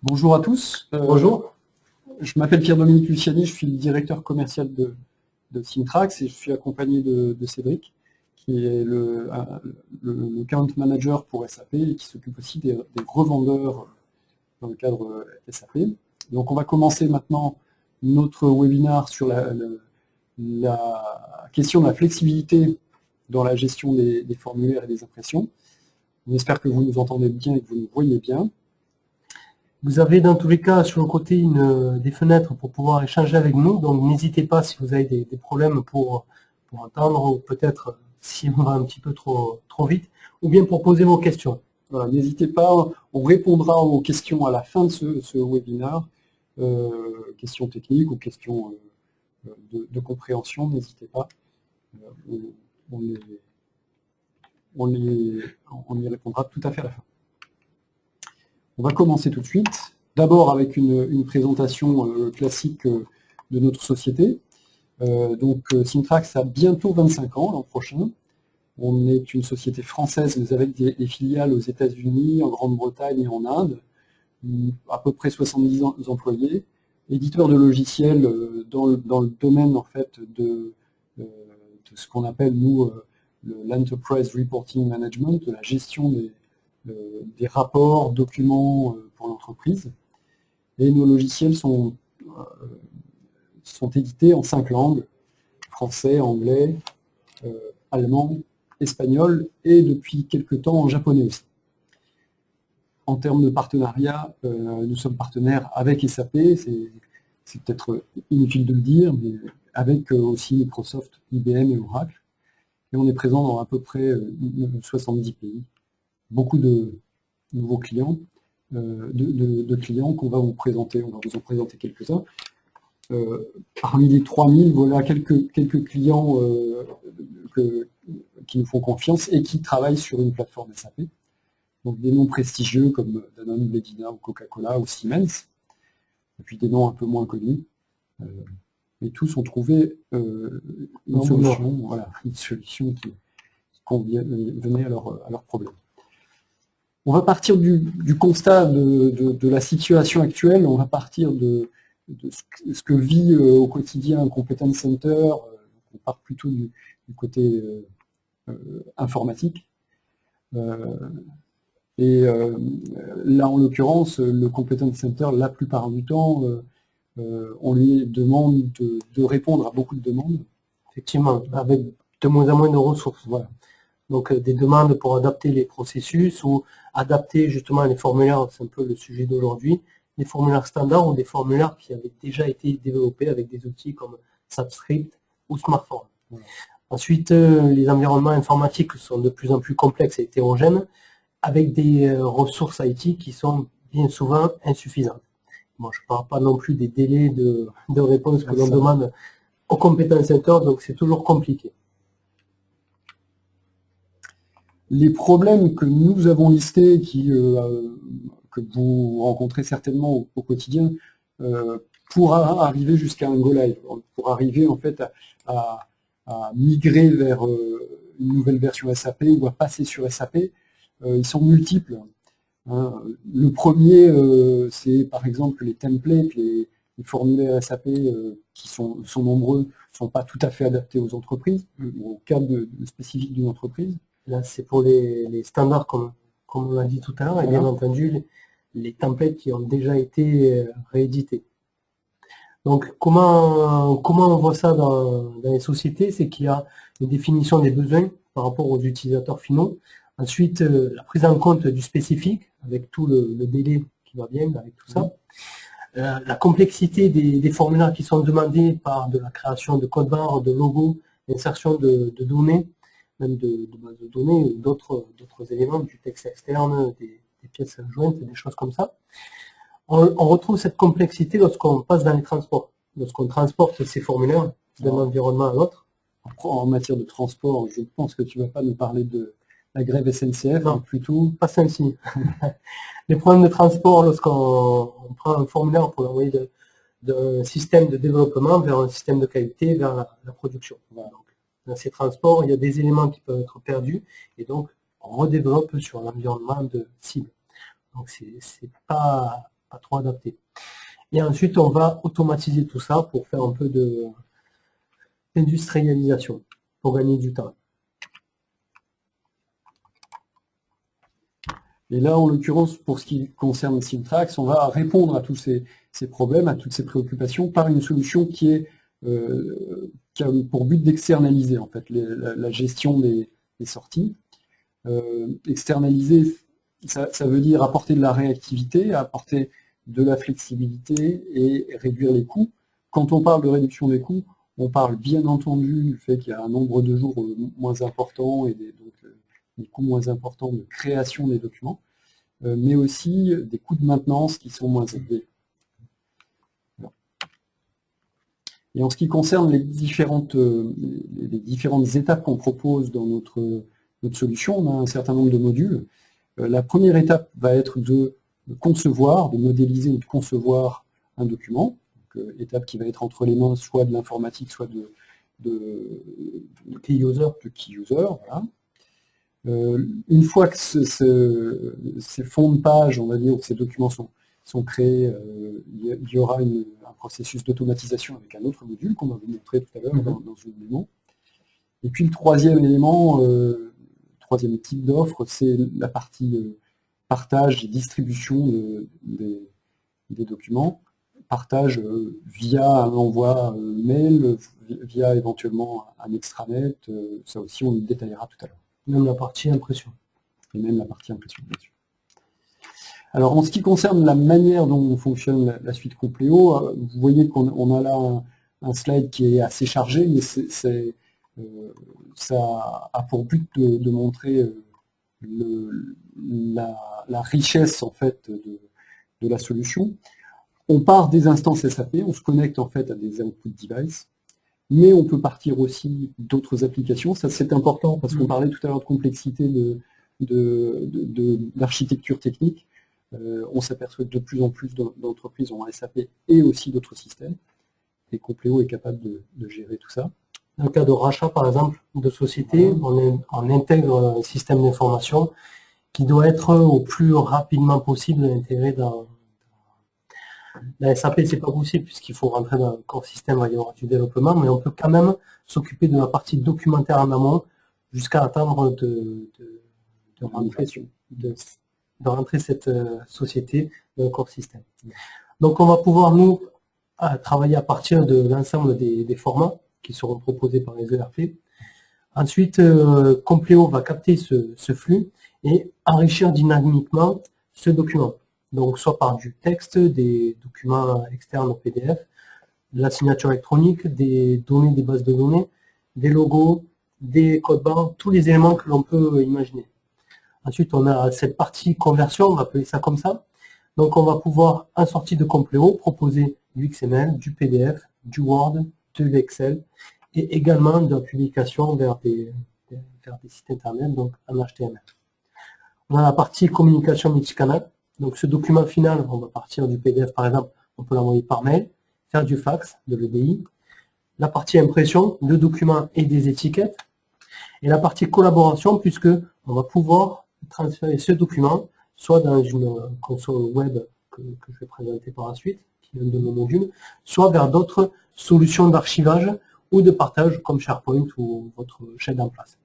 Bonjour à tous. Bonjour. Je m'appelle Pierre-Dominique Luciani, je suis le directeur commercial de Syntrax et je suis accompagné de Cédric, qui est le account manager pour SAP et qui s'occupe aussi des revendeurs dans le cadre SAP. Donc on va commencer maintenant notre webinaire sur la question de la flexibilité dans la gestion des formulaires et des impressions. On espère que vous nous entendez bien et que vous nous voyez bien. Vous avez dans tous les cas sur le côté des fenêtres pour pouvoir échanger avec nous, donc n'hésitez pas si vous avez des problèmes pour entendre ou peut-être si on va un petit peu trop vite, ou bien pour poser vos questions. Voilà, n'hésitez pas, on répondra aux questions à la fin de ce webinaire, questions techniques ou questions de compréhension, n'hésitez pas, on y répondra tout à fait à la fin. On va commencer tout de suite, d'abord avec une présentation classique de notre société. Syntrax a bientôt 25 ans l'an prochain. On est une société française, mais avec des filiales aux États-Unis, en Grande-Bretagne et en Inde, à peu près 70 employés, éditeur de logiciels dans le domaine en fait de ce qu'on appelle nous l'Enterprise Reporting Management, de la gestion des rapports, documents pour l'entreprise. Et nos logiciels sont édités en 5 langues, français, anglais, allemand, espagnol et depuis quelques temps en japonais aussi. En termes de partenariat, nous sommes partenaires avec SAP, c'est peut-être inutile de le dire, mais avec aussi Microsoft, IBM et Oracle. Et on est présent dans à peu près 70 pays. Beaucoup de nouveaux clients, de clients qu'on va vous présenter, on va vous en présenter quelques-uns. Parmi les 3000, voilà quelques clients qui nous font confiance et qui travaillent sur une plateforme SAP. Donc des noms prestigieux comme Danone, Medina ou Coca-Cola ou Siemens, et puis des noms un peu moins connus. Et tous ont trouvé une solution qui convenait à leur problème. On va partir du constat de la situation actuelle, on va partir de ce que vit au quotidien un Competence Center, on part plutôt du côté informatique. Là, en l'occurrence, le Competence Center, la plupart du temps, on lui demande de répondre à beaucoup de demandes. Effectivement, avec de moins en moins de ressources. Voilà. Donc des demandes pour adapter les processus ou adapter justement les formulaires, c'est un peu le sujet d'aujourd'hui, des formulaires standards ou des formulaires qui avaient déjà été développés avec des outils comme Subscript ou Smartform. Voilà. Ensuite, les environnements informatiques sont de plus en plus complexes et hétérogènes, avec des ressources IT qui sont bien souvent insuffisantes. Bon, je ne parle pas non plus des délais de réponse que l'on demande au Competence Center, donc c'est toujours compliqué. Les problèmes que nous avons listés, que vous rencontrez certainement au quotidien, pour arriver jusqu'à un go live, pour arriver en fait à migrer vers une nouvelle version SAP ou à passer sur SAP, ils sont multiples. Le premier, c'est par exemple les templates, les formulaires SAP qui sont nombreux, ne sont pas tout à fait adaptés aux entreprises, au cadre spécifique d'une entreprise. Là, c'est pour les standards, comme on l'a dit tout à l'heure, voilà. Et bien entendu, les templates qui ont déjà été réédités. Donc, comment on voit ça dans les sociétés? C'est qu'il y a une définition des besoins par rapport aux utilisateurs finaux. Ensuite, la prise en compte du spécifique, avec tout le délai qui va bien, avec tout ça. La complexité des formulaires qui sont demandés par de la création de code barres, de logos, l'insertion de données, même de bases de données ou d'autres éléments, du texte externe, des pièces jointes, des choses comme ça. On retrouve cette complexité lorsqu'on passe dans les transports, lorsqu'on transporte ces formulaires d'un environnement à l'autre. En matière de transport, je pense que tu ne vas pas nous parler de la grève SNCF, non, plutôt... Pas celle-ci. Les problèmes de transport, lorsqu'on prend un formulaire pour l'envoyer d'un système de développement vers un système de qualité, vers la production. Voilà. Donc, dans ces transports, il y a des éléments qui peuvent être perdus, et donc on redéveloppe sur l'environnement de cible. Donc c'est pas pas trop adapté. Et ensuite, on va automatiser tout ça pour faire un peu d'industrialisation, pour gagner du temps. Et là, en l'occurrence, pour ce qui concerne Syntrax, on va répondre à tous ces problèmes, à toutes ces préoccupations par une solution qui a pour but d'externaliser en fait la gestion des sorties. Externaliser, ça veut dire apporter de la réactivité, apporter de la flexibilité et réduire les coûts. Quand on parle de réduction des coûts, on parle bien entendu du fait qu'il y a un nombre de jours moins important et donc des coûts moins importants de création des documents, mais aussi des coûts de maintenance qui sont moins élevés. Et en ce qui concerne les différentes étapes qu'on propose dans notre solution, on a un certain nombre de modules. La première étape va être de concevoir, de modéliser ou de concevoir un document, donc, étape qui va être entre les mains soit de l'informatique, soit de key user. Voilà. Une fois que ces fonds de page, on va dire, ou ces documents sont créés, il y aura un processus d'automatisation avec un autre module qu'on va vous montrer tout à l'heure dans une démo. Et puis le troisième élément, troisième type d'offre, c'est la partie partage et distribution des documents. Partage via un envoi mail, via éventuellement un extranet, ça aussi on le détaillera tout à l'heure. Même la partie impression. Et même la partie impression, bien sûr. Alors en ce qui concerne la manière dont fonctionne la suite Compléo, vous voyez qu'on a là un slide qui est assez chargé, mais ça a pour but de montrer la richesse en fait de la solution. On part des instances SAP, on se connecte en fait à des output devices, mais on peut partir aussi d'autres applications. Ça c'est important parce qu'on parlait tout à l'heure de complexité d'architecture technique. On s'aperçoit que de plus en plus d'entreprises ont SAP et aussi d'autres systèmes. Et Compléo est capable de gérer tout ça. Dans le cas de rachat, par exemple, de société, on intègre un système d'information qui doit être au plus rapidement possible intégré dans la SAP. C'est pas possible puisqu'il faut rentrer dans un corps système, il y avoir du développement, mais on peut quand même s'occuper de la partie documentaire en amont jusqu'à attendre de rentrer cette société dans le corps système. Donc on va pouvoir nous travailler à partir de l'ensemble des formats qui seront proposés par les ERP. Ensuite, Compléo va capter ce flux et enrichir dynamiquement ce document. Donc soit par du texte, des documents externes au PDF, de la signature électronique, des données des bases de données, des logos, des codes barres, tous les éléments que l'on peut imaginer. Ensuite, on a cette partie conversion, on va appeler ça comme ça. Donc on va pouvoir, en sortie de Compléo, proposer du XML, du PDF, du Word, de l'Excel, et également de la publication vers des sites internet, donc en HTML. On a la partie communication multicanal. Donc ce document final, on va partir du PDF par exemple, on peut l'envoyer par mail, faire du fax, de l'EDI. La partie impression, de documents et des étiquettes. Et la partie collaboration, puisque on va pouvoir transférer ce document, soit dans une console web que je vais présenter par la suite, qui est un de nos modules, soit vers d'autres solutions d'archivage ou de partage comme SharePoint ou votre chaîne en place.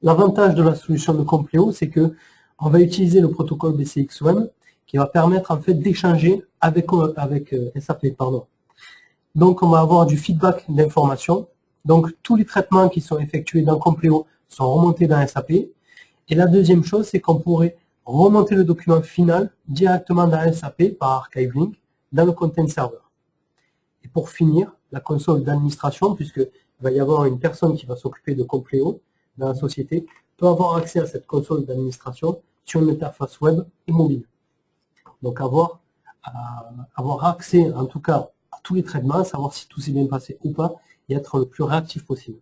L'avantage de la solution de Compléo, c'est que on va utiliser le protocole BCXOM qui va permettre en fait d'échanger avec SAP. Donc on va avoir du feedback d'informations. Donc tous les traitements qui sont effectués dans Compléo sont remontés dans SAP. Et la deuxième chose, c'est qu'on pourrait remonter le document final directement dans SAP par Archive Link dans le Content Server. Et pour finir, la console d'administration, puisqu'il va y avoir une personne qui va s'occuper de Compléo dans la société, peut avoir accès à cette console d'administration sur une interface web et mobile. Donc avoir accès en tout cas à tous les traitements, savoir si tout s'est bien passé ou pas, et être le plus réactif possible.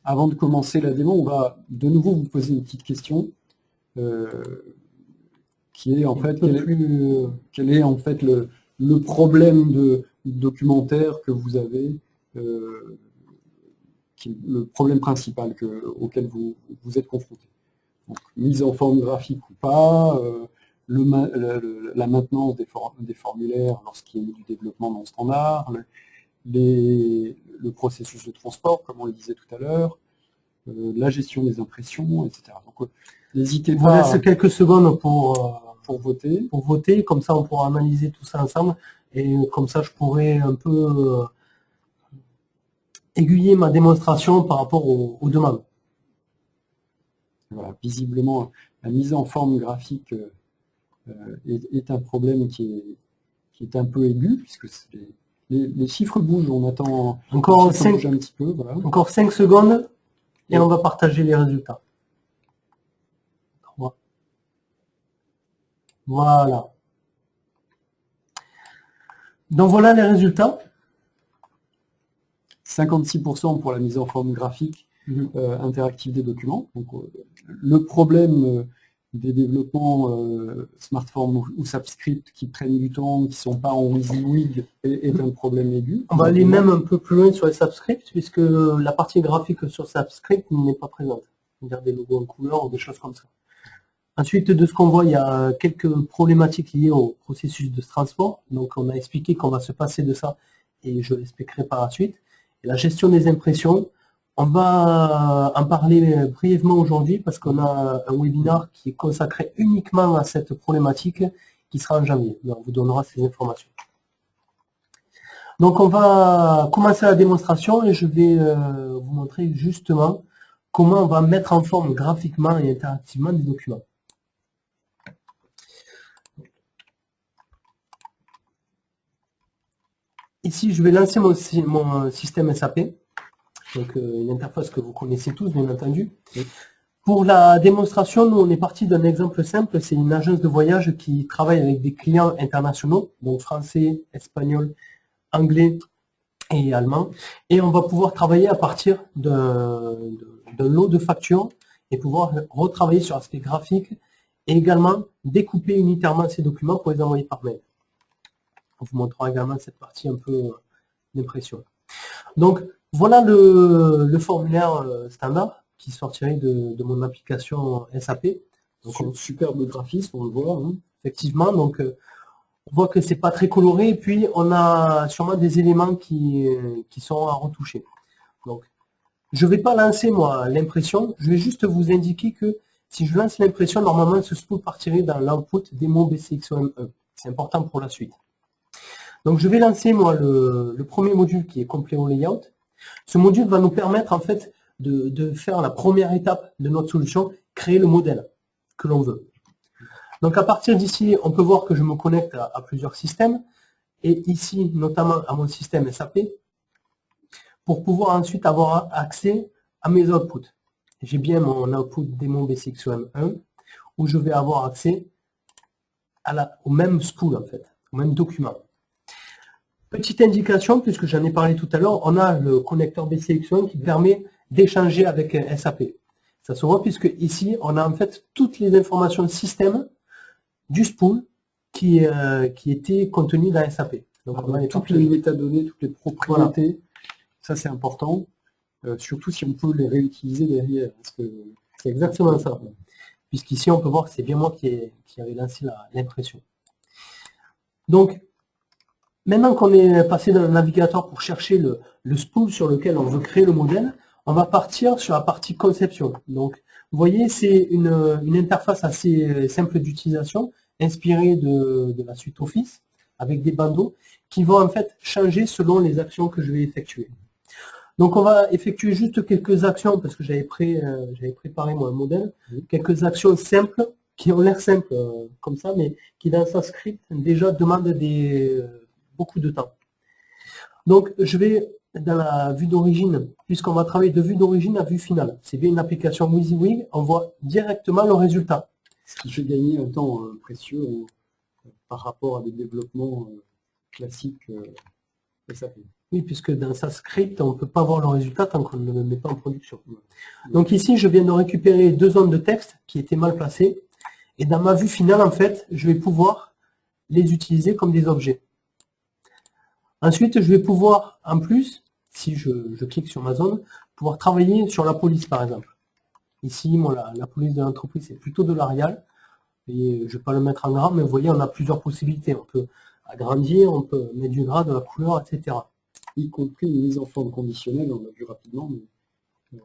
Avant de commencer la démo, on va de nouveau vous poser une petite question qui est en fait quel est en fait le problème de documentaire que vous avez, le problème principal auquel vous êtes confronté. Donc, mise en forme graphique ou pas, la maintenance des formulaires lorsqu'il y a eu du développement non standard, le processus de transport, comme on le disait tout à l'heure, la gestion des impressions, etc. Donc, n'hésitez pas. Je vous laisse quelques secondes pour voter. Pour voter, comme ça on pourra analyser tout ça ensemble, et comme ça je pourrai un peu aiguiller ma démonstration par rapport aux demandes. Voilà, visiblement, la mise en forme graphique est un problème qui est un peu aigu, puisque les chiffres bougent, on attend encore 5, bouge un petit peu. Voilà. Encore 5 secondes, et on va partager les résultats. Voilà. Donc voilà les résultats. 56% pour la mise en forme graphique interactive des documents. Donc, le problème des développements Smartform ou Subscript qui prennent du temps, qui ne sont pas en WYSIWYG est un problème aigu. On va aller même un peu plus loin sur les Subscripts, puisque la partie graphique sur Subscript n'est pas présente. C'est-à-dire des logos en couleur ou des choses comme ça. Ensuite, de ce qu'on voit, il y a quelques problématiques liées au processus de transport. Donc, on a expliqué qu'on va se passer de ça, et je l'expliquerai par la suite. Et la gestion des impressions, on va en parler brièvement aujourd'hui, parce qu'on a un webinaire qui est consacré uniquement à cette problématique, qui sera en janvier. On vous donnera ces informations. Donc, on va commencer la démonstration, et je vais vous montrer justement comment on va mettre en forme graphiquement et interactivement des documents. Ici, je vais lancer mon système SAP, donc une interface que vous connaissez tous, bien entendu. Oui. Pour la démonstration, nous, on est parti d'un exemple simple, c'est une agence de voyage qui travaille avec des clients internationaux, donc français, espagnol, anglais et allemand. Et on va pouvoir travailler à partir d'un lot de factures et pouvoir retravailler sur l'aspect graphique et également découper unitairement ces documents pour les envoyer par mail. On vous montrera également cette partie un peu d'impression. Donc, voilà le formulaire standard qui sortirait de mon application SAP. Donc, superbe graphisme, on le voit. Hein. Effectivement, donc on voit que c'est pas très coloré, et puis on a sûrement des éléments qui sont à retoucher. Donc, je ne vais pas lancer moi l'impression, je vais juste vous indiquer que si je lance l'impression, normalement ce spool partirait dans l'output démo BCXOM1. C'est important pour la suite. Donc je vais lancer moi le premier module qui est complet au layout. Ce module va nous permettre en fait de faire la première étape de notre solution, créer le modèle que l'on veut. Donc à partir d'ici, on peut voir que je me connecte à plusieurs systèmes, et ici notamment à mon système SAP, pour pouvoir ensuite avoir accès à mes outputs. J'ai bien mon output démon BCXOM1, où je vais avoir accès au même spool en fait, au même document. Petite indication, puisque j'en ai parlé tout à l'heure, on a le connecteur BCXOM qui permet d'échanger avec SAP. Ça se voit puisque ici, on a en fait toutes les informations système du spool qui étaient contenues dans SAP. Donc on a toutes les métadonnées, toutes les propriétés, voilà. Ça c'est important, surtout si on peut les réutiliser derrière. C'est exactement ça. Puisqu'ici on peut voir que c'est bien moi qui avait lancé l'impression. Donc, maintenant qu'on est passé dans le navigateur pour chercher le spool sur lequel on veut créer le modèle, on va partir sur la partie conception. Donc, vous voyez, c'est une interface assez simple d'utilisation, inspirée de la suite Office, avec des bandeaux qui vont en fait changer selon les actions que je vais effectuer. Donc, on va effectuer juste quelques actions, parce que j'avais préparé moi un modèle, quelques actions simples, qui ont l'air simples comme ça, mais qui dans sa script déjà demandent beaucoup de temps. Donc, je vais dans la vue d'origine, puisqu'on va travailler de vue d'origine à vue finale. C'est bien une application WYSIWYG, on voit directement le résultat. Ce qui fait gagner un temps précieux par rapport à des développements classiques SAP. Oui, puisque dans sa script, on ne peut pas voir le résultat tant qu'on ne le met pas en production. Donc ici, je viens de récupérer 2 zones de texte qui étaient mal placées. Et dans ma vue finale, en fait, je vais pouvoir les utiliser comme des objets. Ensuite, je vais pouvoir, en plus, si je clique sur ma zone, pouvoir travailler sur la police, par exemple. Ici, moi, la police de l'entreprise, c'est plutôt de l'Arial. Et je ne vais pas le mettre en grand, mais vous voyez, on a plusieurs possibilités. On peut agrandir, on peut mettre du gras, de la couleur, etc. Y compris une mise en forme conditionnelle, on l'a vu rapidement. Mais,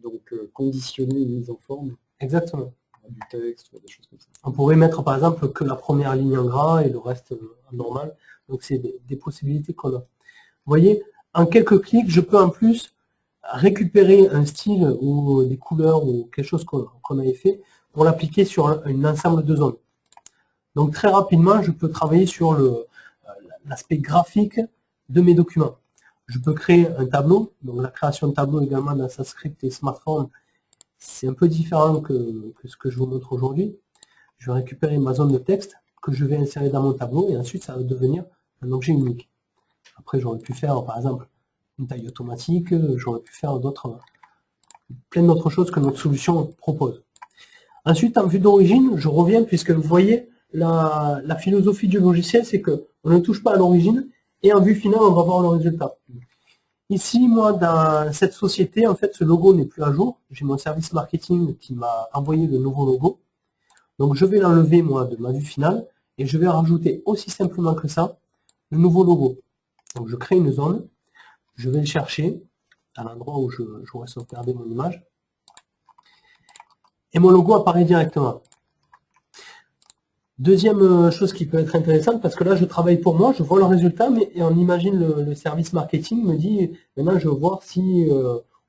donc, conditionner une mise en forme. Exactement. Du texte, des choses comme ça. On pourrait mettre par exemple que la première ligne en gras et le reste en normal. Donc c'est des possibilités qu'on a. Vous voyez, en quelques clics, je peux en plus récupérer un style ou des couleurs ou quelque chose qu'on avait fait pour l'appliquer sur un ensemble de zones. Donc très rapidement, je peux travailler sur l'aspect graphique de mes documents. Je peux créer un tableau, donc la création de tableau également dans Sanskrit et Smartform, c'est un peu différent que ce que je vous montre aujourd'hui. Je vais récupérer ma zone de texte que je vais insérer dans mon tableau et ensuite ça va devenir un objet unique. Après j'aurais pu faire par exemple une taille automatique, j'aurais pu faire plein d'autres choses que notre solution propose. Ensuite en vue d'origine, je reviens puisque vous voyez la philosophie du logiciel, c'est que on ne touche pas à l'origine et en vue finale on va voir le résultat. Ici, moi, dans cette société, en fait, ce logo n'est plus à jour. J'ai mon service marketing qui m'a envoyé le nouveau logo. Donc, je vais l'enlever, moi, de ma vue finale et je vais rajouter aussi simplement que ça, le nouveau logo. Donc, je crée une zone. Je vais le chercher à l'endroit où j'aurais sauvegardé mon image. Et mon logo apparaît directement. Deuxième chose qui peut être intéressante, parce que là je travaille pour moi, je vois le résultat, mais on imagine le service marketing me dit, maintenant je veux voir si,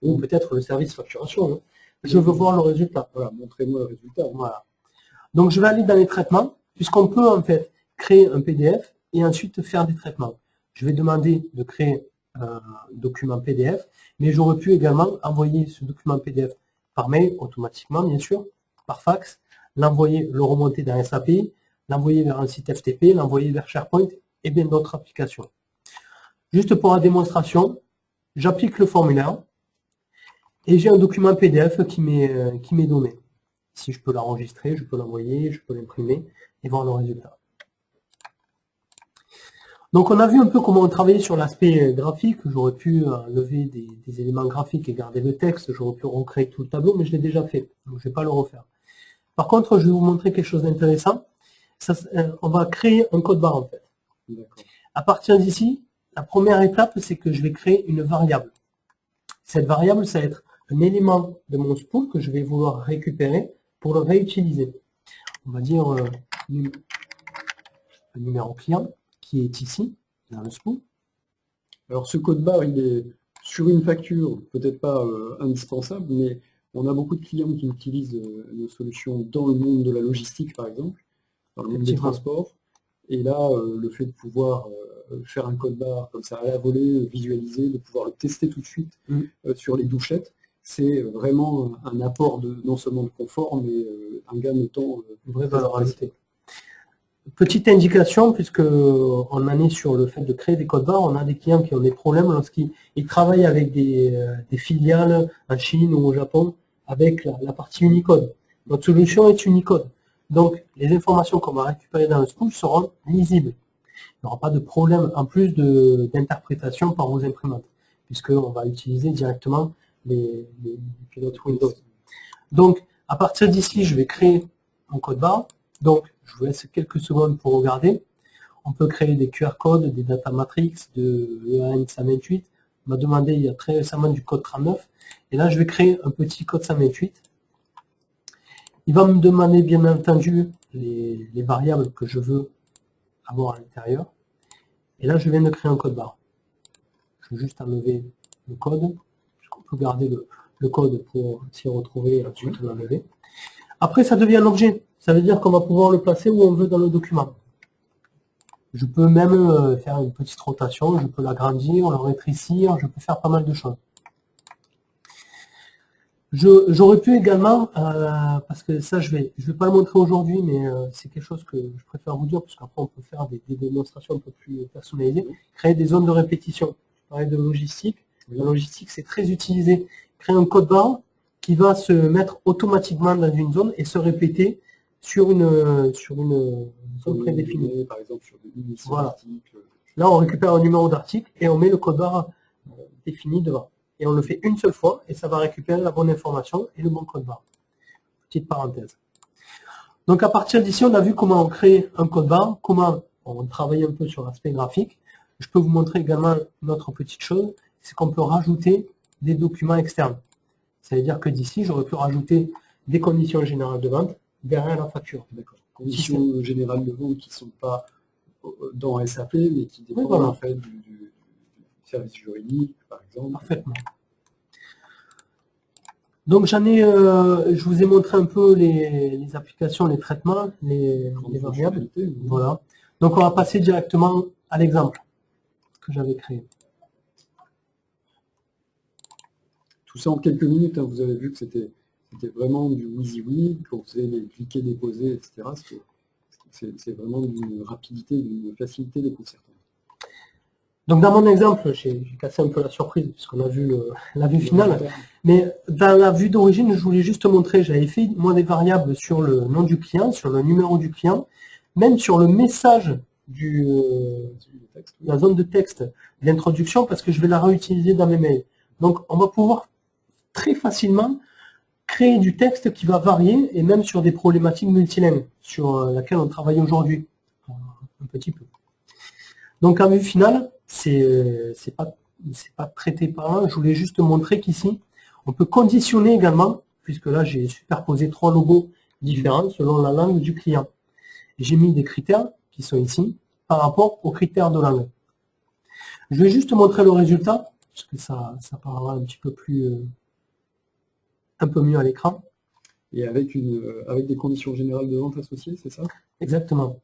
ou peut-être le service facturation, hein, je veux voir le résultat. Voilà, montrez-moi le résultat. Voilà. Donc je vais aller dans les traitements, puisqu'on peut en fait créer un PDF et ensuite faire des traitements. Je vais demander de créer un document PDF, mais j'aurais pu également envoyer ce document PDF par mail automatiquement, bien sûr, par fax, l'envoyer, le remonter dans SAP, l'envoyer vers un site FTP, l'envoyer vers SharePoint et bien d'autres applications. Juste pour la démonstration, j'applique le formulaire et j'ai un document PDF qui m'est donné. Si je peux l'enregistrer, je peux l'envoyer, je peux l'imprimer et voir le résultat. Donc on a vu un peu comment on travaillait sur l'aspect graphique. J'aurais pu lever des éléments graphiques et garder le texte, j'aurais pu recréer tout le tableau, mais je l'ai déjà fait, donc je ne vais pas le refaire. Par contre, je vais vous montrer quelque chose d'intéressant. On va créer un code barre en fait. À partir d'ici, la première étape, c'est que je vais créer une variable. Cette variable, ça va être un élément de mon spool que je vais vouloir récupérer pour le réutiliser. On va dire le numéro client qui est ici, dans le spool. Alors ce code barre, il est sur une facture, peut-être pas indispensable, mais on a beaucoup de clients qui utilisent nos solutions dans le monde de la logistique, par exemple, dans le monde des transports. Et là, le fait de pouvoir faire un code barre comme ça à la volée, visualiser, de pouvoir le tester tout de suite sur les douchettes, c'est vraiment un apport non seulement de confort, mais un gain de temps. Une vraie valeur ajoutée. Petite indication, puisque on en est sur le fait de créer des codes barres, on a des clients qui ont des problèmes lorsqu'ils travaillent avec des filiales en Chine ou au Japon, avec la partie Unicode. Notre solution est Unicode. Donc, les informations qu'on va récupérer dans le spool seront lisibles. Il n'y aura pas de problème en plus d'interprétation par vos imprimantes, puisqu'on va utiliser directement les pilotes Windows. Donc, à partir d'ici, je vais créer un code barre. Donc, je vous laisse quelques secondes pour regarder. On peut créer des QR codes, des data matrix, de EAN 128. On m'a demandé il y a très récemment du code 39. Et là, je vais créer un petit code 128. Il va me demander bien entendu les variables que je veux avoir à l'intérieur. Et là, je viens de créer un code barre. Je vais juste enlever le code. On peut garder le code pour s'y retrouver et ensuite l'enlever. Après, ça devient un objet. Ça veut dire qu'on va pouvoir le placer où on veut dans le document. Je peux même faire une petite rotation, je peux l'agrandir, le rétrécir, je peux faire pas mal de choses. J'aurais pu également, parce que ça je vais pas le montrer aujourd'hui, mais c'est quelque chose que je préfère vous dire, parce qu'après on peut faire des démonstrations un peu plus personnalisées, créer des zones de répétition. Je parlais de logistique. La logistique, c'est très utilisé. Créer un code barre qui va se mettre automatiquement dans une zone et se répéter sur une zone prédéfinie. Par exemple, sur des voilà. Là, on récupère un numéro d'article et on met le code barre défini devant. et on le fait une seule fois et ça va récupérer la bonne information et le bon code barre. Petite parenthèse. Donc à partir d'ici, on a vu comment on crée un code barre, comment on travaille un peu sur l'aspect graphique. Je peux vous montrer également une autre petite chose, c'est qu'on peut rajouter des documents externes. Ça veut dire que d'ici, j'aurais pu rajouter des conditions générales de vente derrière la facture. D'accord. Conditions générales de vente qui ne sont pas dans SAP, mais qui dépendent en fait du service juridique, par exemple. Parfaitement. Donc je vous ai montré un peu les applications, les traitements, les variables. Voilà. Donc on va passer directement à l'exemple que j'avais créé. Tout ça en quelques minutes, hein, vous avez vu que c'était vraiment du WYSIWYG, qu'on faisait les cliquer, déposer, etc. C'est vraiment d'une rapidité, d'une facilité déconcertante. Donc dans mon exemple, j'ai cassé un peu la surprise, puisqu'on a vu la vue finale. Mais dans la vue d'origine, je voulais juste montrer, j'avais fait moi des variables sur le nom du client, sur le numéro du client, même sur le message la zone de texte d'introduction, parce que je vais la réutiliser dans mes mails. Donc on va pouvoir très facilement créer du texte qui va varier, et même sur des problématiques multilingues, sur laquelle on travaille aujourd'hui, un petit peu. Donc en vue finale, c'est pas traité par là, je voulais juste montrer qu'ici, on peut conditionner également, puisque là j'ai superposé 3 logos différents selon la langue du client. J'ai mis des critères qui sont ici, par rapport aux critères de langue. Je vais juste montrer le résultat, parce que ça parlera un petit peu plus, un peu mieux à l'écran. Et avec des conditions générales de vente associées, c'est ça? Exactement.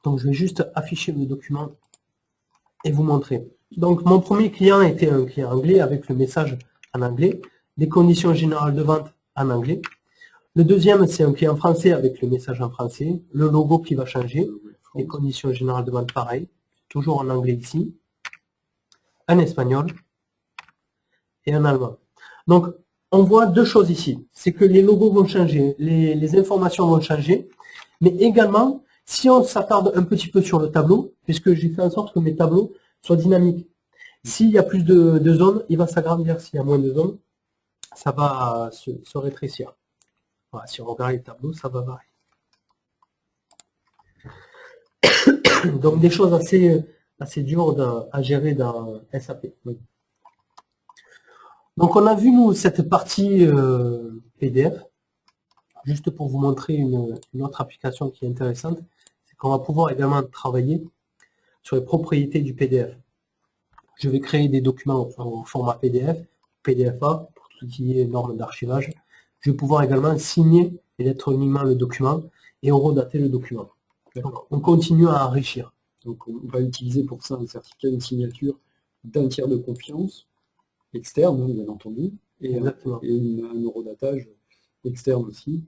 Donc je vais juste afficher le document et vous montrer. Donc mon premier client était un client anglais avec le message en anglais, des conditions générales de vente en anglais. Le deuxième, c'est un client français avec le message en français, le logo qui va changer, les conditions générales de vente pareil, toujours en anglais ici, en espagnol et en allemand. Donc on voit deux choses ici, c'est que les logos vont changer, les informations vont changer, mais également, si on s'attarde un petit peu sur le tableau, puisque j'ai fait en sorte que mes tableaux soient dynamiques. S'il y a plus de zones, il va s'agrandir. S'il y a moins de zones, ça va se rétrécir. Voilà, si on regarde les tableaux, ça va varier. Donc des choses assez dures à gérer dans SAP. Oui. Donc on a vu, nous, cette partie PDF. Juste pour vous montrer une autre application qui est intéressante, c'est qu'on va pouvoir également travailler sur les propriétés du PDF. Je vais créer des documents en format PDF, PDFA, pour tout ce qui est normes d'archivage. Je vais pouvoir également signer électroniquement le document et horodater le document. Donc, on continue à enrichir. Donc on va utiliser pour ça un certificat, une signature d'un tiers de confiance, externe, hein, bien entendu, et un horodatage externe aussi.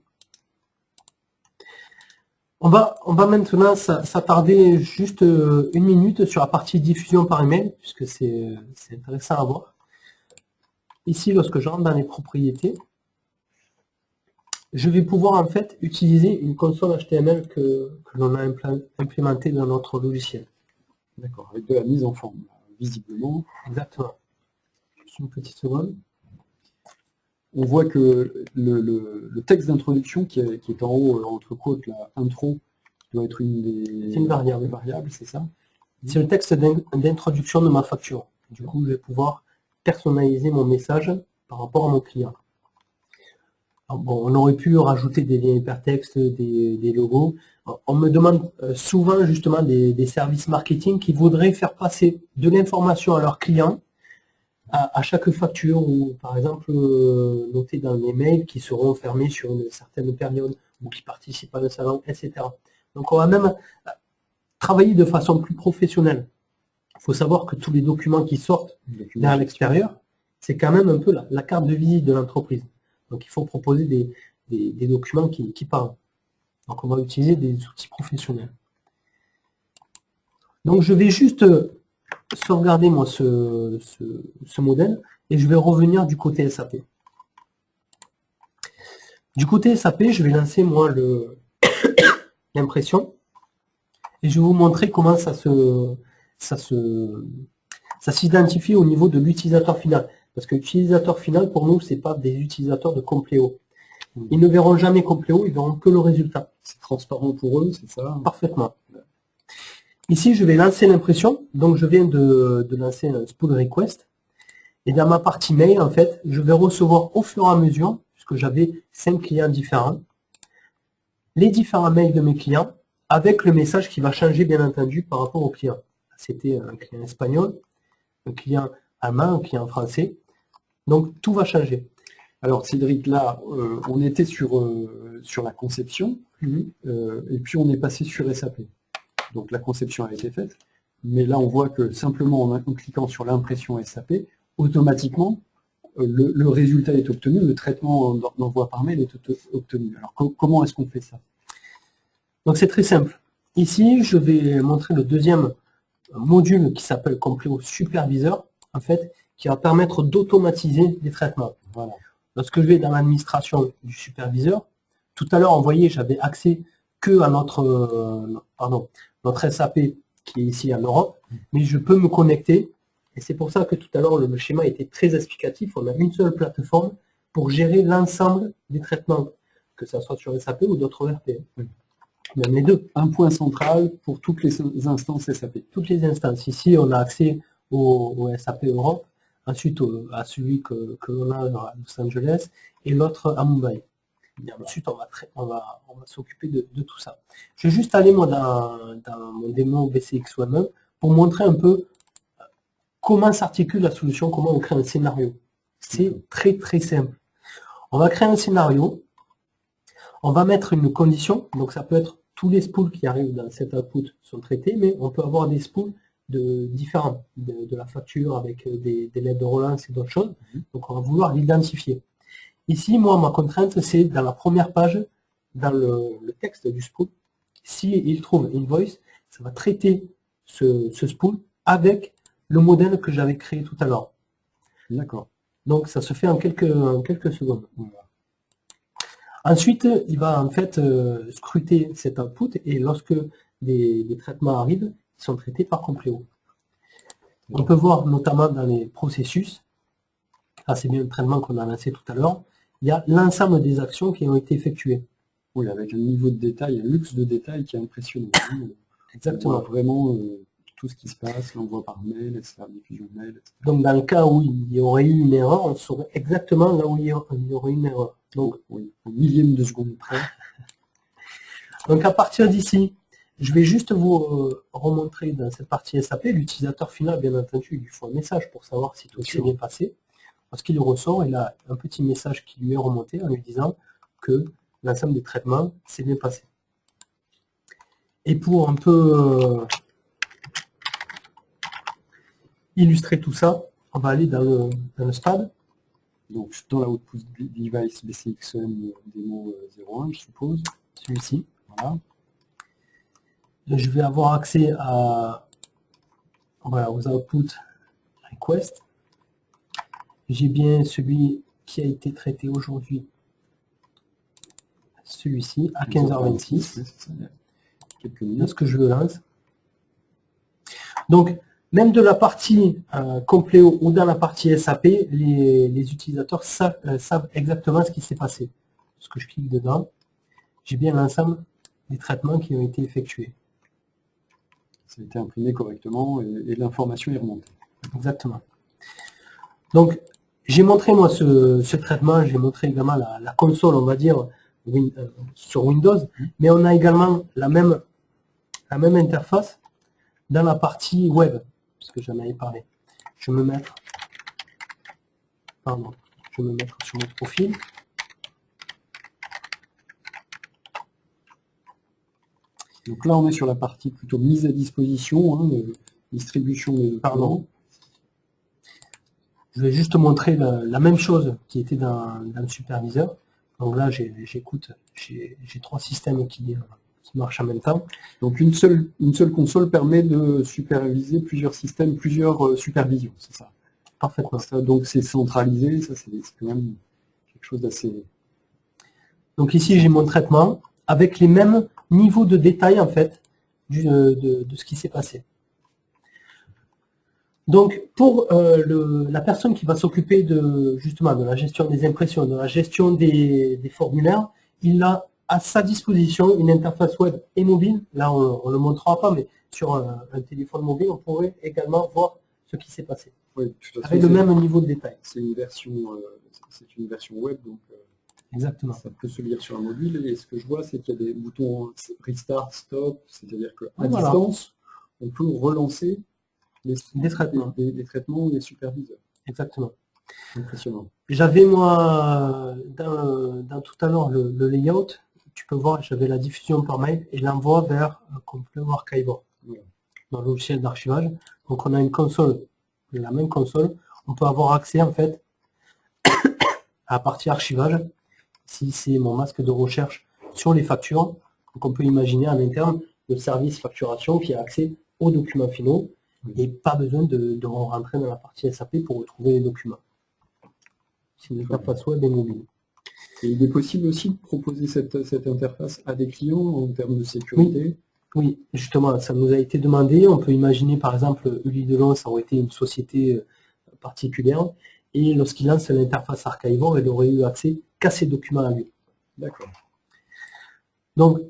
On va maintenant s'attarder juste une minute sur la partie diffusion par email, puisque c'est intéressant à voir. Ici, lorsque je rentre dans les propriétés, je vais pouvoir en fait utiliser une console HTML que l'on a implémentée dans notre logiciel. D'accord, avec de la mise en forme, visiblement. Exactement. Juste une petite seconde. On voit que le texte d'introduction qui est en haut, entre côtes, la intro, doit être une variable, c'est ça? C'est le texte d'introduction de ma facture. Du coup, je vais pouvoir personnaliser mon message par rapport à mon client. Alors, bon, on aurait pu rajouter des liens hypertextes, des logos. On me demande souvent justement des services marketing qui voudraient faire passer de l'information à leurs clients à chaque facture, ou par exemple noter dans mes mails qui seront fermés sur une certaine période ou qui participent à un salon, etc. Donc on va même travailler de façon plus professionnelle. Il faut savoir que tous les documents qui sortent vers l'extérieur, c'est quand même un peu la carte de visite de l'entreprise. Donc il faut proposer des documents qui parlent. Donc on va utiliser des outils professionnels. Donc je vais juste sauvegarder moi ce modèle et je vais revenir du côté SAP. Du côté SAP, je vais lancer moi l'impression et je vais vous montrer comment ça se Ça s'identifie au niveau de l'utilisateur final. Parce que l'utilisateur final, pour nous, c'est pas des utilisateurs de Compléo. Ils ne verront jamais Compléo, ils verront que le résultat. C'est transparent pour eux, c'est ça? Parfaitement. Ici, je vais lancer l'impression. Donc, je viens de lancer un spool request. Et dans ma partie mail, en fait, je vais recevoir au fur et à mesure, puisque j'avais 5 clients différents, les différents mails de mes clients, avec le message qui va changer, bien entendu, par rapport au client. C'était un client espagnol, un client allemand, un client français. Donc, tout va changer. Alors, Cédric, là, on était sur la conception, et puis on est passé sur SAP. Donc, la conception a été faite, mais là, on voit que simplement en cliquant sur l'impression SAP, automatiquement, le résultat est obtenu, le traitement d'envoi par mail est obtenu. Alors, comment est-ce qu'on fait ça? Donc, c'est très simple. Ici, je vais montrer le deuxième module qui s'appelle Compléo Superviseur, en fait, qui va permettre d'automatiser les traitements. Voilà. Lorsque je vais dans l'administration du superviseur, tout à l'heure, vous voyez, j'avais accès que à notre SAP qui est ici en Europe, mais je peux me connecter, et c'est pour ça que tout à l'heure, le schéma était très explicatif. On a une seule plateforme pour gérer l'ensemble des traitements, que ce soit sur SAP ou d'autres ERP. Même les deux. Un point central pour toutes les instances SAP. Toutes les instances. Ici, on a accès au SAP Europe, ensuite à celui que l'on a à Los Angeles et l'autre à Mumbai. Et ensuite, on va s'occuper de tout ça. Je vais juste aller moi dans mon démon BCX1 pour montrer un peu comment s'articule la solution, comment on crée un scénario. C'est très très simple. On va créer un scénario, on va mettre une condition, donc ça peut être tous les spools qui arrivent dans cet output sont traités, mais on peut avoir des spools différents, de la facture avec des lettres de relance et d'autres choses. Donc on va vouloir l'identifier. Ici, moi, ma contrainte, c'est dans la première page, dans le texte du spool, s'il trouve invoice, ça va traiter ce spool avec le modèle que j'avais créé tout à l'heure. D'accord. Donc ça se fait en quelques secondes. Voilà. Ensuite, il va en fait scruter cet output et lorsque des traitements arrivent, ils sont traités par Compléo. On peut voir notamment dans les processus, là c'est bien le traitement qu'on a lancé tout à l'heure, il y a l'ensemble des actions qui ont été effectuées. Oui, avec un niveau de détail, un luxe de détail qui est impressionnant. Exactement. On voit vraiment tout ce qui se passe, l'envoi par mail, la diffusion de mail, etc. Donc dans le cas où il y aurait eu une erreur, on saurait exactement là où il y aurait une erreur. Donc, oui, au millième de seconde près. Donc à partir d'ici, je vais juste vous remontrer dans cette partie SAP, l'utilisateur final, bien entendu, il lui faut un message pour savoir si tout s'est bien passé. Lorsqu'il ressort, il a un petit message qui lui est remonté en lui disant que l'ensemble des traitements s'est bien passé. Et pour un peu illustrer tout ça, on va aller dans le stade. Donc dans la output device BCXM démo 01, je suppose. Celui-ci. Voilà. Je vais avoir accès aux output request. J'ai bien celui qui a été traité aujourd'hui, celui-ci, à 15h26. Quelques minutes. Lorsque je le lance. Donc, même de la partie Compléo ou dans la partie SAP, les utilisateurs savent exactement ce qui s'est passé. Lorsque je clique dedans, j'ai bien l'ensemble des traitements qui ont été effectués. Ça a été imprimé correctement et l'information est remontée. Exactement. Donc, j'ai montré moi ce traitement, j'ai montré également la console, on va dire, sur Windows, mais on a également la même interface dans la partie web, puisque j'en avais parlé. Je vais me mettre sur mon profil. Donc là, on est sur la partie plutôt mise à disposition, distribution des documents. Je vais juste montrer la même chose qui était dans le superviseur. Donc là, j'ai 3 systèmes qui marchent en même temps. Donc une seule console permet de superviser plusieurs systèmes, plusieurs supervisions, c'est ça? Parfaitement. Ça, donc c'est centralisé, ça c'est quand même quelque chose d'assez... Donc ici, j'ai mon traitement avec les mêmes niveaux de détail en fait de ce qui s'est passé. Donc, pour la personne qui va s'occuper justement de la gestion des impressions, de la gestion des formulaires, il a à sa disposition une interface web et mobile. Là, on ne le montrera pas, mais sur un téléphone mobile, on pourrait également voir ce qui s'est passé. Oui, tout à fait, avec le même niveau de détail. C'est une version web, donc exactement. Ça peut se lire sur un mobile. Et ce que je vois, c'est qu'il y a des boutons restart, stop, c'est-à-dire qu'à distance, on peut relancer des traitements ou des superviseurs. Exactement. Impressionnant. J'avais moi, dans tout à l'heure, le layout, tu peux voir, j'avais la diffusion par mail et l'envoi vers Complex Archiver, dans le logiciel d'archivage. Donc on a une console, la même console, on peut avoir accès en fait à la partie archivage, si c'est mon masque de recherche sur les factures. Donc on peut imaginer en interne le service facturation qui a accès aux documents finaux et pas besoin de rentrer dans la partie SAP pour retrouver les documents. C'est une interface web et mobile. Et il est possible aussi de proposer cette interface à des clients en termes de sécurité. Oui, justement, ça nous a été demandé. On peut imaginer par exemple Uli Delon, ça aurait été une société particulière, et lorsqu'il lance l'interface Archivor, il aurait eu accès qu'à ces documents à lui. D'accord. Donc,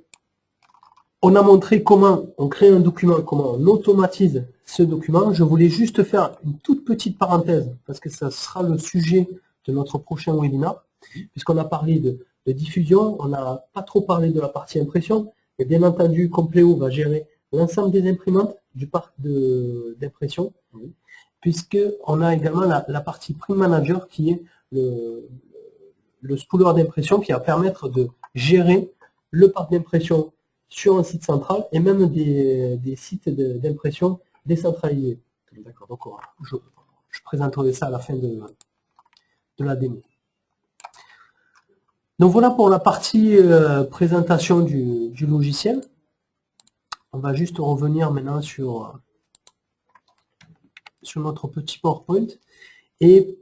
on a montré comment on crée un document, comment on automatise ce document. Je voulais juste faire une toute petite parenthèse, parce que ça sera le sujet de notre prochain webinaire, puisqu'on a parlé de diffusion, on n'a pas trop parlé de la partie impression, et bien entendu, Compléo va gérer l'ensemble des imprimantes du parc d'impression, puisqu'on a également la partie Print Manager qui est le spooler d'impression qui va permettre de gérer le parc d'impression sur un site central et même des sites d'impression décentralisés. D'accord. Donc je présenterai ça à la fin de la démo. Donc voilà pour la partie présentation du logiciel. On va juste revenir maintenant sur notre petit PowerPoint et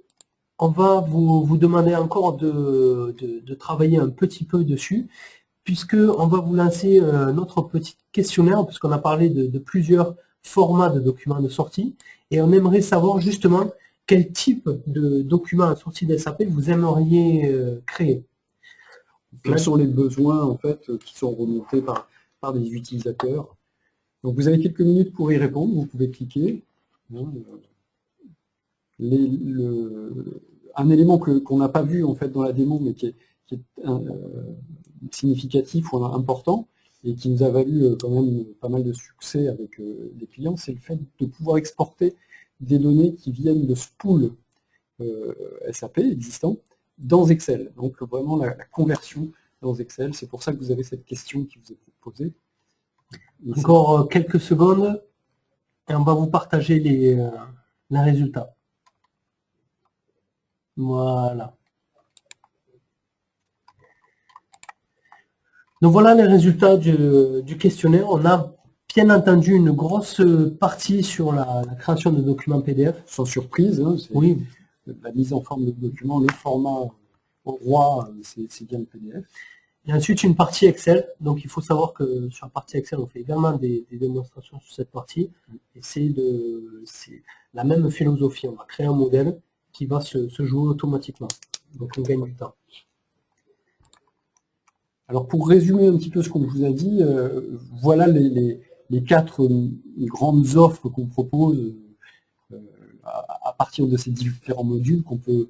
on va vous demander encore de travailler un petit peu dessus, puisqu'on va vous lancer notre petit questionnaire, puisqu'on a parlé de plusieurs formats de documents de sortie, et on aimerait savoir justement quel type de documents de sortie de SAP vous aimeriez créer. Quels sont les besoins en fait qui sont remontés par des utilisateurs. Donc vous avez quelques minutes pour y répondre, vous pouvez cliquer. Un élément qu'on n'a pas vu en fait dans la démo, mais qui est significatif ou important, et qui nous a valu quand même pas mal de succès avec les clients, c'est le fait de pouvoir exporter des données qui viennent de spool SAP existants dans Excel. Donc vraiment la conversion dans Excel, c'est pour ça que vous avez cette question qui vous est posée. Encore quelques secondes et on va vous partager les résultats. Voilà. Donc voilà les résultats du questionnaire. On a bien entendu une grosse partie sur la création de documents PDF. Sans surprise, hein, oui. La mise en forme de documents, le format au roi, c'est bien le PDF. Et ensuite une partie Excel. Donc il faut savoir que sur la partie Excel, on fait également des démonstrations sur cette partie. Et c'est la même philosophie. On va créer un modèle qui va se jouer automatiquement. Donc on gagne du temps. Alors pour résumer un petit peu ce qu'on vous a dit, voilà les 4 grandes offres qu'on propose à partir de ces différents modules qu'on peut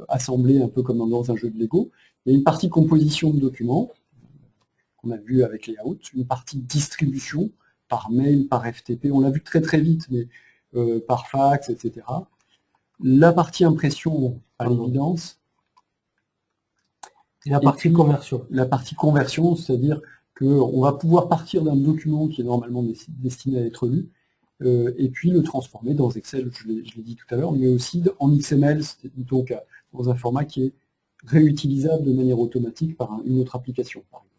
assembler un peu comme dans un jeu de Lego. Il y a une partie composition de documents, qu'on a vu avec Layout, une partie distribution par mail, par FTP, on l'a vu très très vite, mais par fax, etc. La partie impression à l'évidence. Et la partie conversion. La partie conversion, c'est-à-dire qu'on va pouvoir partir d'un document qui est normalement destiné à être lu, et puis le transformer dans Excel, je l'ai dit tout à l'heure, mais aussi en XML, donc dans un format qui est réutilisable de manière automatique par une autre application, par exemple.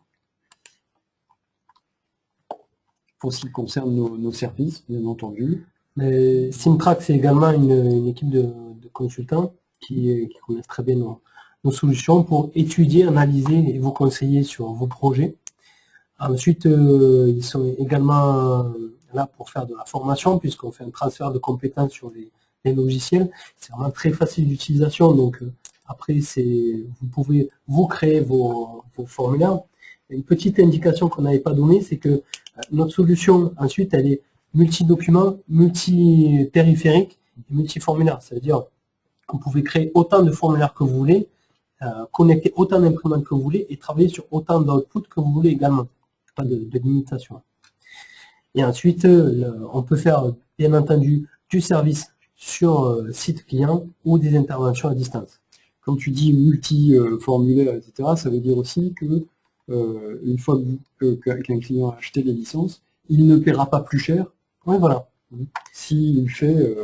Pour ce qui concerne nos services, bien entendu. Simtrack, c'est également une équipe de consultants qui connaissent très bien nos solutions pour étudier, analyser et vous conseiller sur vos projets. Ensuite, ils sont également là pour faire de la formation, puisqu'on fait un transfert de compétences sur les logiciels. C'est vraiment très facile d'utilisation, donc après, vous pouvez vous créer vos formulaires. Une petite indication qu'on n'avait pas donnée, c'est que notre solution, ensuite, elle est multi-document, multi-périphérique et multi-formulaire. Ça veut dire que vous pouvez créer autant de formulaires que vous voulez, connecter autant d'imprimantes que vous voulez et travailler sur autant d'outputs que vous voulez également. Pas de limitation. Et ensuite, on peut faire, bien entendu, du service sur site client ou des interventions à distance. Quand tu dis multi-formulaire, etc., ça veut dire aussi que une fois qu'un client a acheté les licences, il ne paiera pas plus cher. Oui, voilà. S'il fait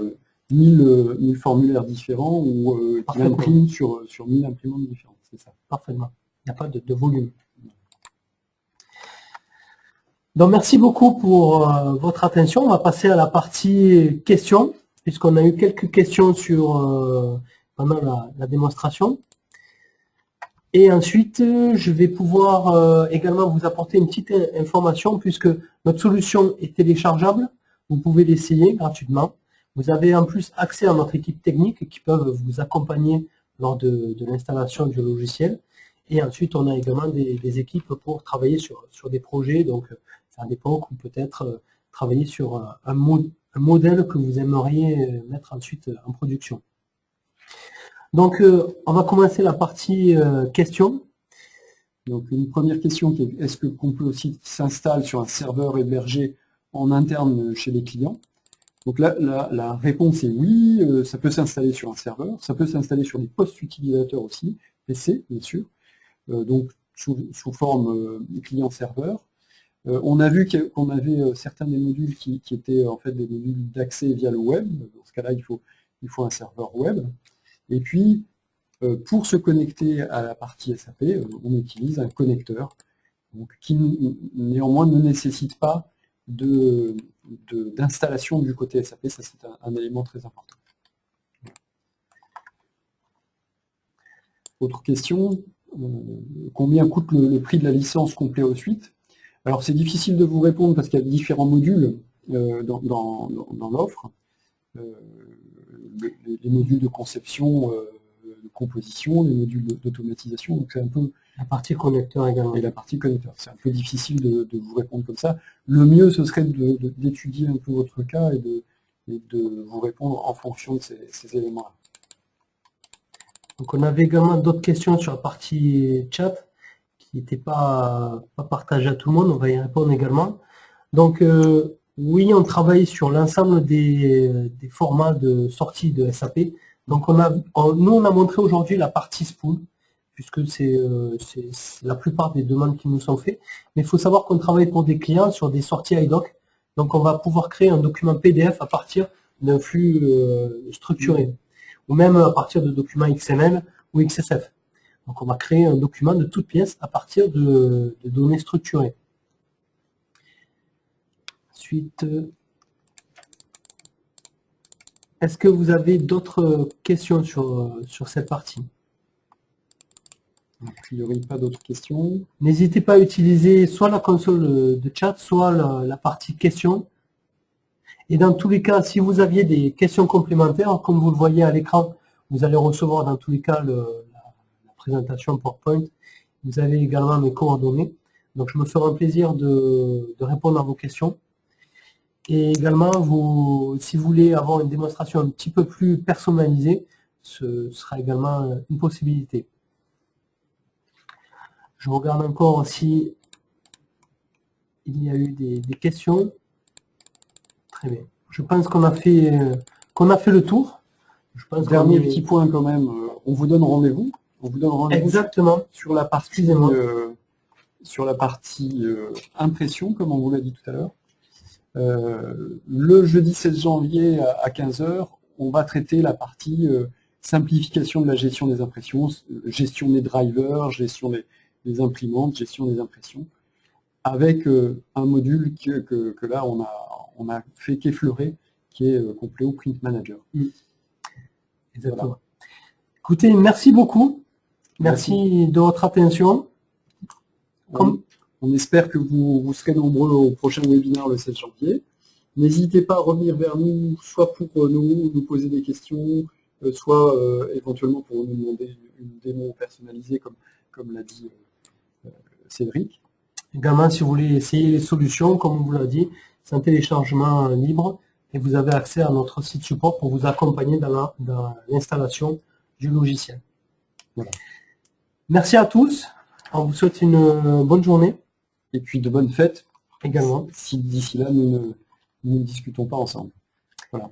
1000 formulaires différents ou qu'il imprime sur 1000 imprimantes différentes. C'est ça. Parfaitement. Il n'y a pas de volume. Donc, merci beaucoup pour votre attention. On va passer à la partie questions, puisqu'on a eu quelques questions pendant la démonstration. Et ensuite, je vais pouvoir également vous apporter une petite information, puisque notre solution est téléchargeable. Vous pouvez l'essayer gratuitement. Vous avez en plus accès à notre équipe technique qui peuvent vous accompagner lors de l'installation du logiciel. Et ensuite, on a également des équipes pour travailler sur des projets. Donc, ça dépend, ou peut-être travailler sur un modèle que vous aimeriez mettre ensuite en production. Donc, on va commencer la partie questions. Donc, une première question qui est, est-ce qu'on peut aussi s'installer sur un serveur hébergé en interne chez les clients? Donc là, la réponse est oui, ça peut s'installer sur un serveur, ça peut s'installer sur des postes utilisateurs aussi, PC bien sûr, donc sous forme client-serveur. On a vu qu'on avait certains des modules qui étaient en fait des modules d'accès via le web. Dans ce cas-là, il faut un serveur web. Et puis, pour se connecter à la partie SAP, on utilise un connecteur donc, qui néanmoins ne nécessite pas d'installation du côté SAP. Ça, c'est un élément très important. Autre question, combien coûte le prix de la licence complet aux suites? Alors, c'est difficile de vous répondre parce qu'il y a différents modules dans l'offre. Les modules de conception, de composition, les modules d'automatisation, donc c'est un peu... La partie connecteur également. Et la partie connecteur, c'est un peu difficile de vous répondre comme ça. Le mieux, ce serait d'étudier un peu votre cas et de vous répondre en fonction de ces éléments-là. Donc on avait également d'autres questions sur la partie chat qui n'étaient pas partagées à tout le monde, on va y répondre également. Donc oui, on travaille sur l'ensemble des formats de sortie de SAP. Donc nous on a montré aujourd'hui la partie spool, puisque c'est la plupart des demandes qui nous sont faites. Mais il faut savoir qu'on travaille pour des clients sur des sorties iDoc. Donc on va pouvoir créer un document PDF à partir d'un flux structuré, ou même à partir de documents XML ou XSF. Donc on va créer un document de toutes pièces à partir de données structurées. Ensuite, est-ce que vous avez d'autres questions sur cette partie? A priori, pas d'autres questions. N'hésitez pas à utiliser soit la console de chat, soit la partie questions. Et dans tous les cas, si vous aviez des questions complémentaires, comme vous le voyez à l'écran, vous allez recevoir dans tous les cas la présentation PowerPoint. Vous avez également mes coordonnées. Donc je me ferai un plaisir de répondre à vos questions. Et également, si vous voulez avoir une démonstration un petit peu plus personnalisée, ce sera également une possibilité. Je regarde encore si il y a eu des questions. Très bien. Je pense qu'on a fait le tour. Je pense Dernier petit point quand même, on vous donne rendez-vous. On vous donne rendez-vous exactement sur la partie impression, comme on vous l'a dit tout à l'heure. Le jeudi 16 janvier à 15 h, on va traiter la partie simplification de la gestion des impressions, gestion des drivers, gestion des imprimantes, gestion des impressions, avec un module que là on a fait qu'effleurer, qui est Compleo Print Manager. Exactement. Voilà. Écoutez, merci beaucoup. Merci de votre attention. On espère que vous serez nombreux au prochain webinaire le 16 janvier. N'hésitez pas à revenir vers nous, soit pour nous poser des questions, soit éventuellement pour nous demander une démo personnalisée, comme l'a dit Cédric. Également, si vous voulez essayer les solutions, comme on vous l'a dit, c'est un téléchargement libre et vous avez accès à notre site support pour vous accompagner dans l'installation du logiciel. Voilà. Merci à tous. On vous souhaite une bonne journée. Et puis de bonnes fêtes également. Si d'ici là, nous ne discutons pas ensemble. Voilà.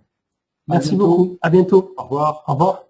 Merci beaucoup. À bientôt. Au revoir. Au revoir.